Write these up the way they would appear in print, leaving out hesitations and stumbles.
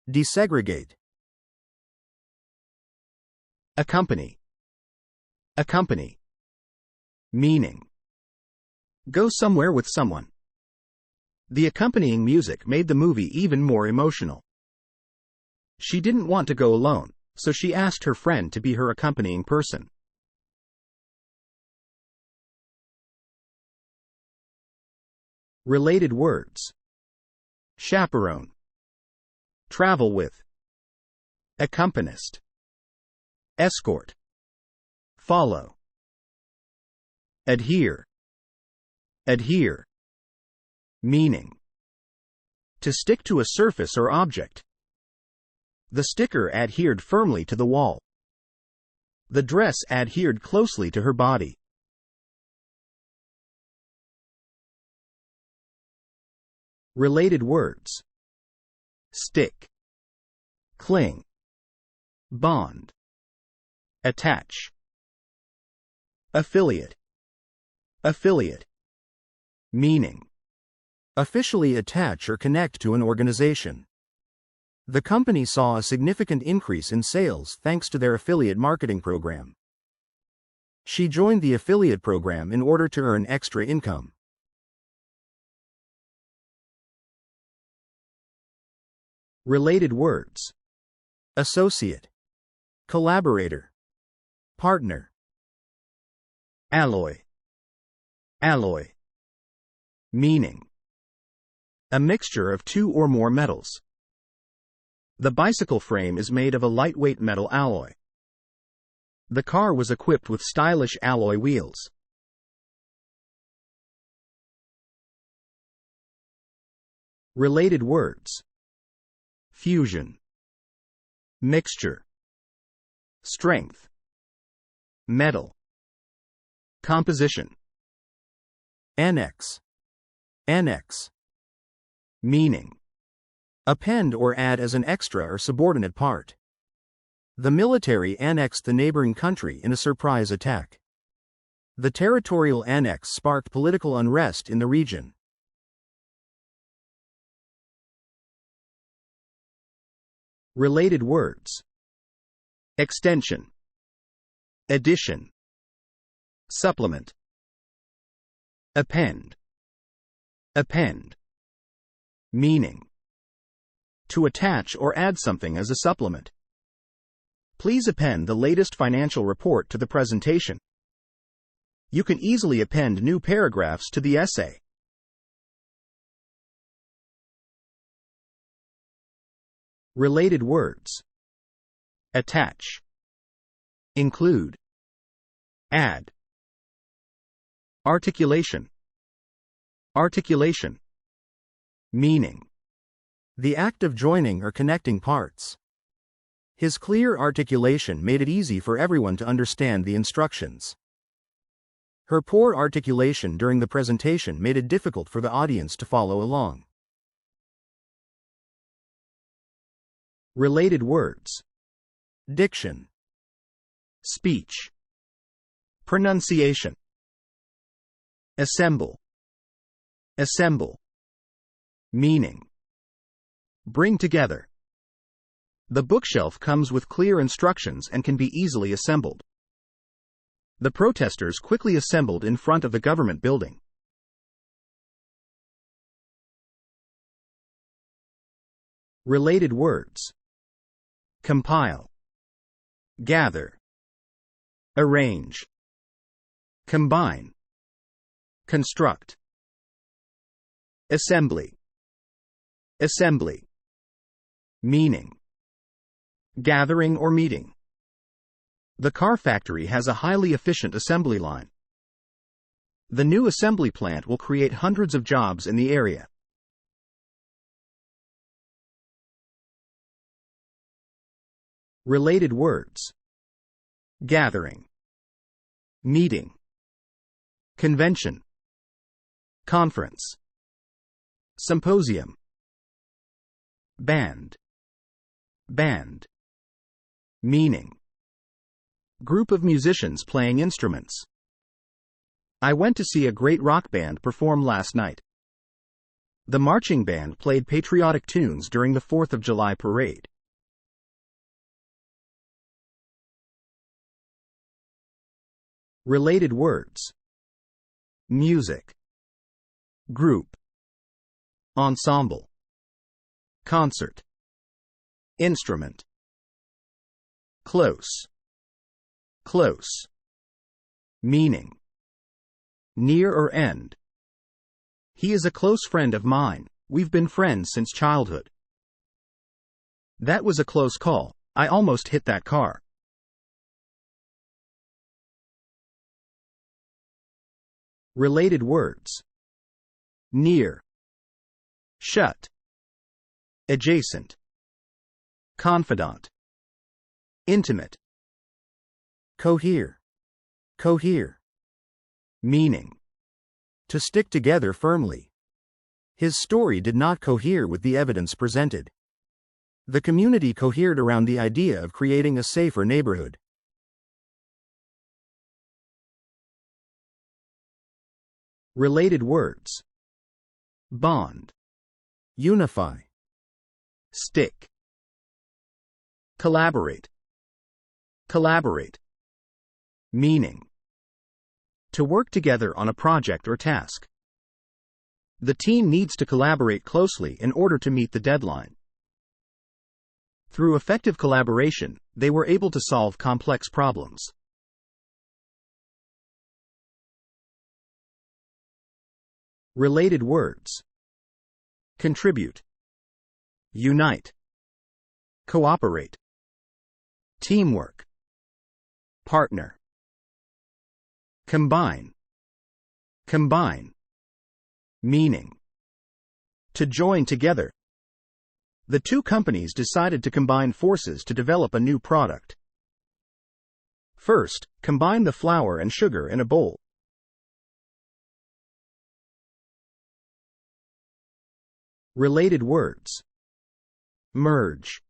Desegregate. Accompany. Accompany. Meaning: go somewhere with someone. The accompanying music made the movie even more emotional. She didn't want to go alone, so she asked her friend to be her accompanying person. Related words: chaperone, travel with, accompanist, escort, follow, adhere, adhere. Meaning: to stick to a surface or object. The sticker adhered firmly to the wall. The dress adhered closely to her body. Related words: stick, cling, bond, attach, affiliate, affiliate. Meaning: officially attach or connect to an organization. The company saw a significant increase in sales thanks to their affiliate marketing program. She joined the affiliate program in order to earn extra income. Related words: associate, collaborator, partner, alloy, alloy. Meaning: a mixture of two or more metals. The bicycle frame is made of a lightweight metal alloy. The car was equipped with stylish alloy wheels. Related words: fusion, mixture, strength, metal, composition. Annex, annex. Meaning: append or add as an extra or subordinate part. The military annexed the neighboring country in a surprise attack. The territorial annex sparked political unrest in the region. Related words: extension, addition, supplement, append, append. Meaning: to attach or add something as a supplement. Please append the latest financial report to the presentation. You can easily append new paragraphs to the essay. Related words: attach, include, add, articulation, articulation. Meaning: the act of joining or connecting parts. His clear articulation made it easy for everyone to understand the instructions. Her poor articulation during the presentation made it difficult for the audience to follow along. Related words: diction, speech, pronunciation, assemble, assemble. Meaning: bring together. The bookshelf comes with clear instructions and can be easily assembled. The protesters quickly assembled in front of the government building. Related words: compile, gather, arrange, combine, construct, assembly, assembly. Meaning: gathering or meeting. The car factory has a highly efficient assembly line. The new assembly plant will create hundreds of jobs in the area. Related words: gathering, meeting, convention, conference, symposium, band, band. Meaning: group of musicians playing instruments. I went to see a great rock band perform last night. The marching band played patriotic tunes during the 4th of July parade. Related words: music, group, ensemble, concert, instrument, close, close. Meaning: near or end. He is a close friend of mine. We've been friends since childhood. That was a close call. I almost hit that car. Related words: near, shut, adjacent, confidant, intimate, cohere, cohere. Meaning: to stick together firmly. His story did not cohere with the evidence presented. The community cohered around the idea of creating a safer neighborhood. Related words: bond, unify, stick, collaborate, collaborate. Meaning: to work together on a project or task. The team needs to collaborate closely in order to meet the deadline. Through effective collaboration, they were able to solve complex problems. Related words: contribute, unite, cooperate, teamwork, partner, combine, combine. Meaning: to join together. The two companies decided to combine forces to develop a new product. First, combine the flour and sugar in a bowl. Related words: merge,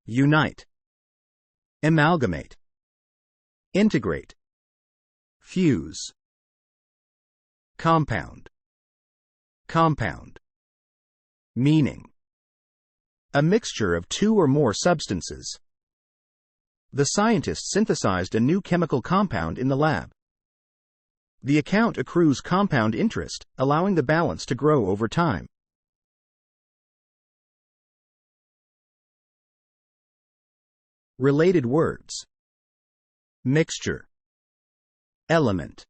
unite, amalgamate, integrate, fuse, compound, compound. Meaning: a mixture of two or more substances. The scientists synthesized a new chemical compound in the lab. The account accrues compound interest, allowing the balance to grow over time. Related words: mixture, element,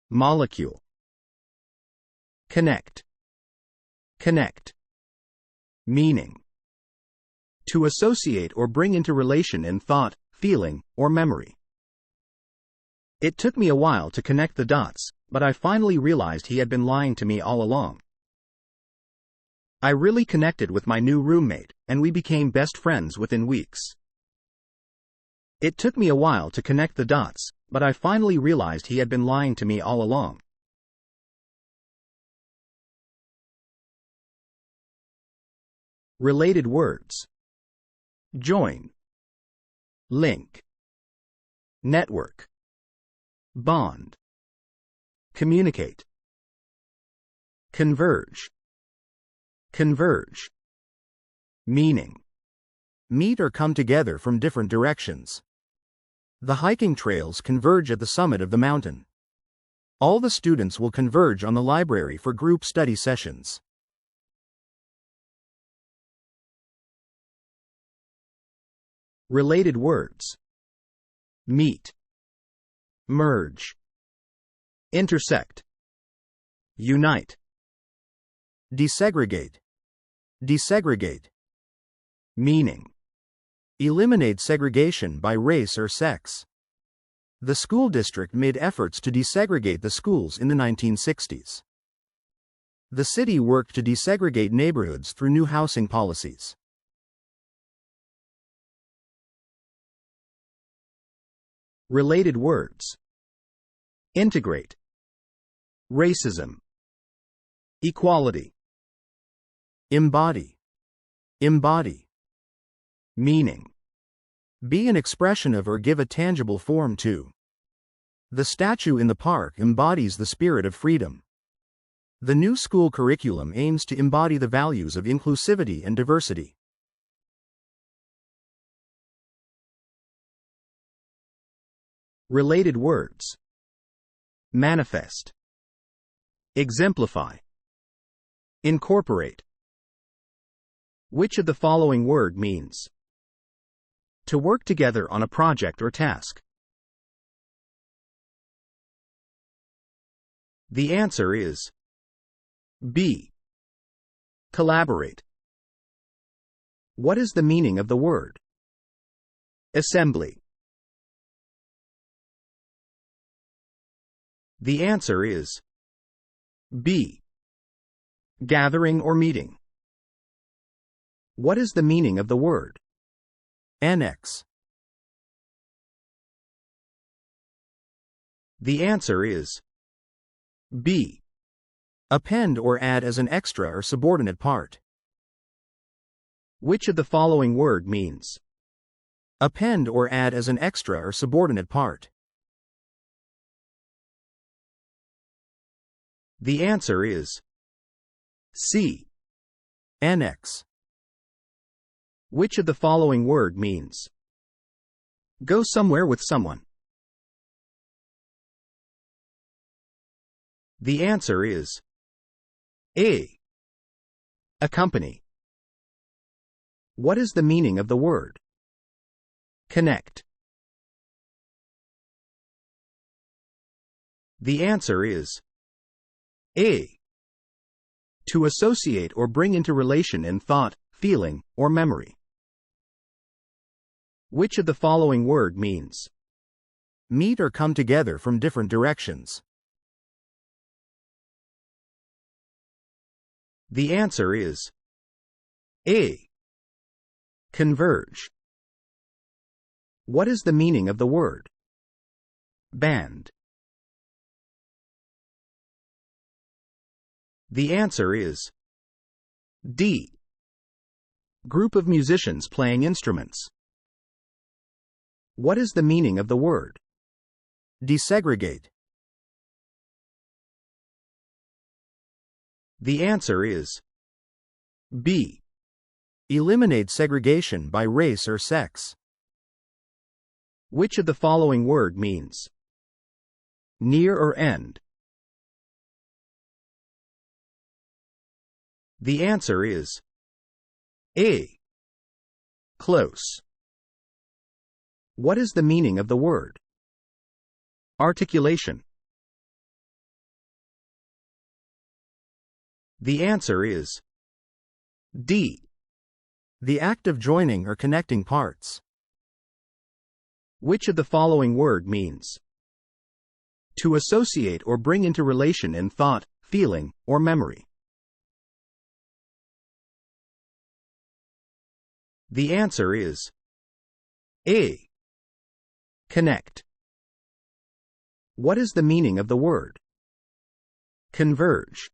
molecule, connect, connect. Meaning: to associate or bring into relation in thought, feeling, or memory. It took me a while to connect the dots, but I finally realized he had been lying to me all along. I really connected with my new roommate, and we became best friends within weeks. It took me a while to connect the dots, but I finally realized he had been lying to me all along. Related words: join, link, network, bond, communicate, converge, converge. Meaning: meet or come together from different directions. The hiking trails converge at the summit of the mountain. All the students will converge on the library for group study sessions. Related words: meet, merge, intersect, unite, desegregate, desegregate. Meaning: eliminate segregation by race or sex. The school district made efforts to desegregate the schools in the 1960s. The city worked to desegregate neighborhoods through new housing policies. Related words: integrate, racism, equality, embody, embody. Meaning: be an expression of or give a tangible form to. The statue in the park embodies the spirit of freedom. The new school curriculum aims to embody the values of inclusivity and diversity. Related words. Manifest. Exemplify. Incorporate. Which of the following word means to work together on a project or task? The answer is B. Collaborate. What is the meaning of the word assembly? The answer is B. Gathering or meeting. What is the meaning of the word Annex? The answer is B. Append or add as an extra or subordinate part. Which of the following word means append or add as an extra or subordinate part? The answer is C. Annex. Which of the following word means go somewhere with someone? The answer is A. Accompany. What is the meaning of the word connect? The answer is A. To associate or bring into relation in thought, feeling, or memory. Which of the following word means meet or come together from different directions? The answer is A. Converge. What is the meaning of the word band? The answer is D. Group of musicians playing instruments. What is the meaning of the word desegregate? The answer is B. Eliminate segregation by race or sex. Which of the following word means near or end? The answer is A. Close. What is the meaning of the word articulation? The answer is D. The act of joining or connecting parts. Which of the following word means to associate or bring into relation in thought, feeling, or memory? The answer is A. Connect. What is the meaning of the word converge?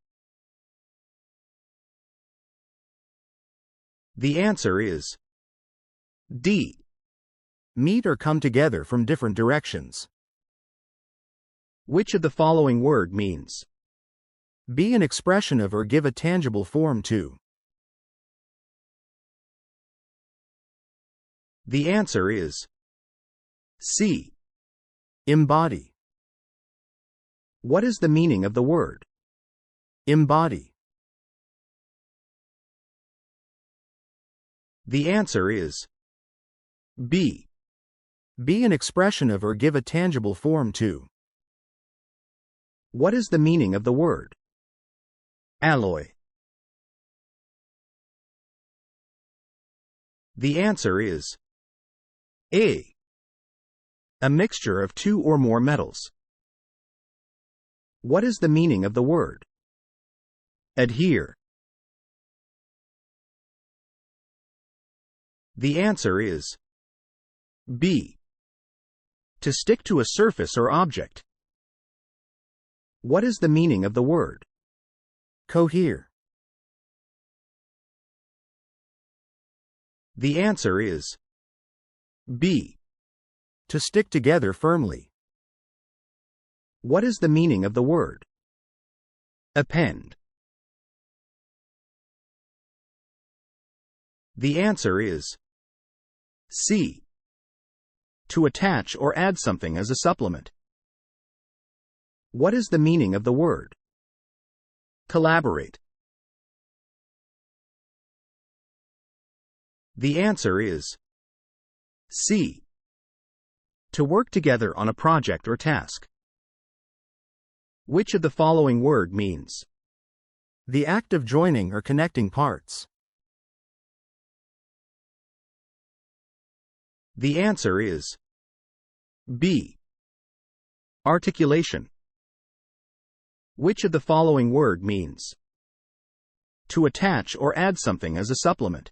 The answer is D. Meet or come together from different directions. Which of the following word means be an expression of or give a tangible form to? The answer is C. Embody. What is the meaning of the word embody? The answer is B. Be an expression of or give a tangible form to. What is the meaning of the word alloy? The answer is A. A mixture of two or more metals. What is the meaning of the word adhere? The answer is B. To stick to a surface or object. What is the meaning of the word cohere? The answer is B. To stick together firmly. What is the meaning of the word append? The answer is C. To attach or add something as a supplement. What is the meaning of the word collaborate? The answer is C. To work together on a project or task. Which of the following word means the act of joining or connecting parts? The answer is B. Articulation. Which of the following word means to attach or add something as a supplement?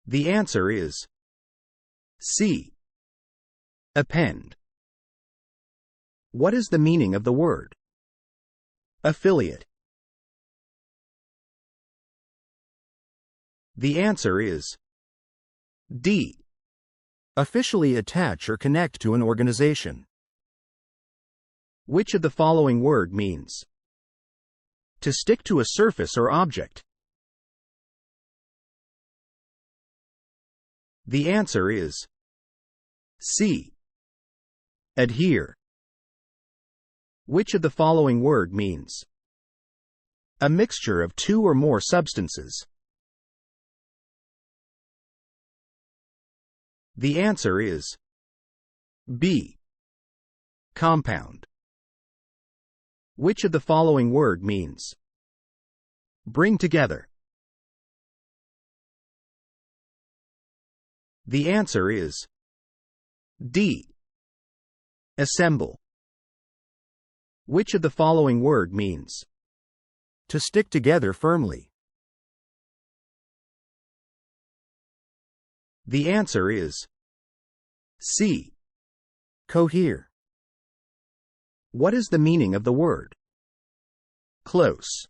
The answer is C. Append. What is the meaning of the word affiliate? The answer is D. Officially attach or connect to an organization. Which of the following word means to stick to a surface or object? The answer is C. Adhere. Which of the following word means a mixture of two or more substances? The answer is B. Compound. Which of the following word means bring together? The answer is D. Assemble. Which of the following word means to stick together firmly? The answer is C. Cohere. What is the meaning of the word close?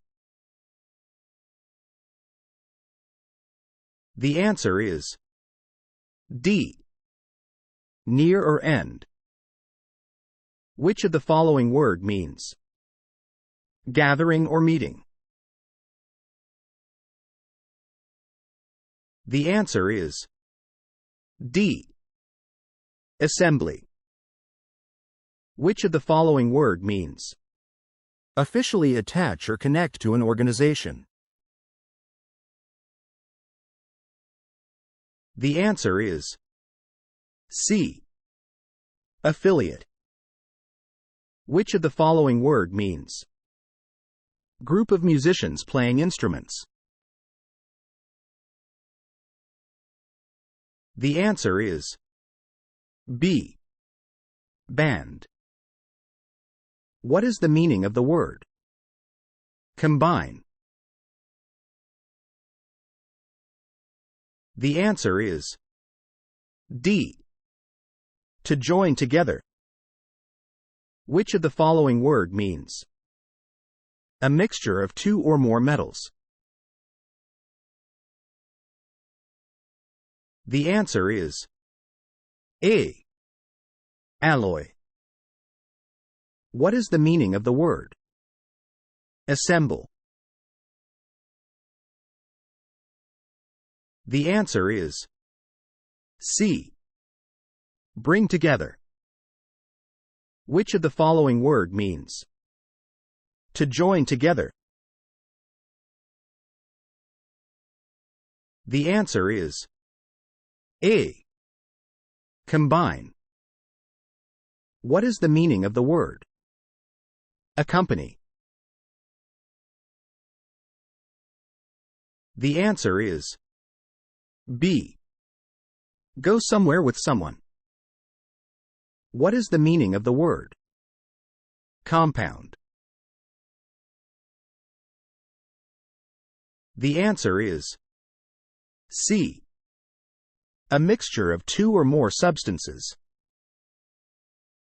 The answer is D. Near or end. Which of the following word means gathering or meeting? The answer is D. Assembly. Which of the following word means officially attach or connect to an organization? The answer is C. Affiliate. Which of the following word means group of musicians playing instruments? The answer is B. Band. What is the meaning of the word combine? The answer is D. To join together. Which of the following word means a mixture of two or more metals? The answer is A. Alloy. What is the meaning of the word assemble? The answer is C. Bring together. Which of the following word means to join together? The answer is A. Combine. What is the meaning of the word accompany? The answer is B. Go somewhere with someone. What is the meaning of the word compound? The answer is C. A mixture of two or more substances.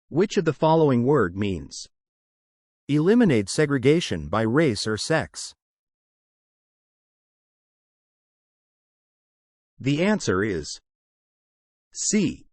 Which of the following word means eliminate segregation by race or sex? The answer is C.